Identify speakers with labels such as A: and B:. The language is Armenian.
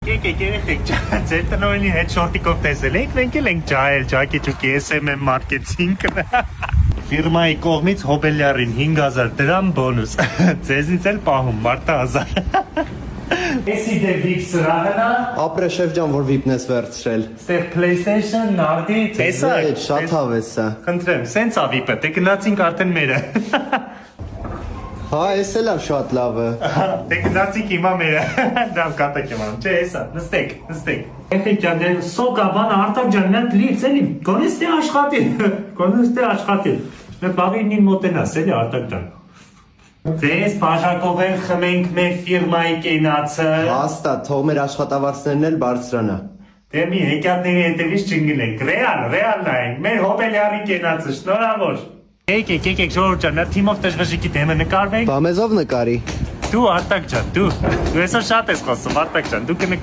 A: Եկեք երեխեք, ձեր տնօրենի հետ շորտիկով տեսել եք, մենք էլ ենք ջահել, ջակեջուկի SMM մարքեթինգը։ Ֆիրմայի կողմից հոբելյարին 5000 դրամ բոնուս, ձեզից էլ պահում մարդը 1000։ Էսի դե վիպ սրահնա,
B: Ապրե շեֆ ջան, որ վիպն ես վերցրել։
A: ստեղ PlayStation, նարդի, տեսակ։
B: Շատ հավես է։
A: Խնդրեմ, սենց ա վիպը, դե գնացինք արդեն մերը։
B: Հա, էս էլ է շատ լավը։
A: Դե գնացինք հիմա մերը, դամ կատակ եմ անում, չէ, էսա, նստեք։ Եղեք ջան, դե սոկա բանը արտակ ջան, նատ լից էլի, կոնես թե աշխատի, մեր բավին մոտենաս էլի արտակ ջան։ Ձեզ բաժակով են խմենք մեր ֆիրմայի կենացը։
B: Հաստատ, թող մեր աշխատավարձներն էլ բարձրանա։
A: Դե մի հեքիաթների հետևից չընկնենք, ռեալ նայենք, մեր հոբելյարի կենացը, շնորհավոր։ Եկեք ժողովուրդ ջան, նա թիմով տժվժիկի դեմը նկարվենք։
B: Բա մեզով նկարի։
A: Դու Արտակ ջան, դու այսօր շատ ես խոսում Արտակ ջան, դու կնկար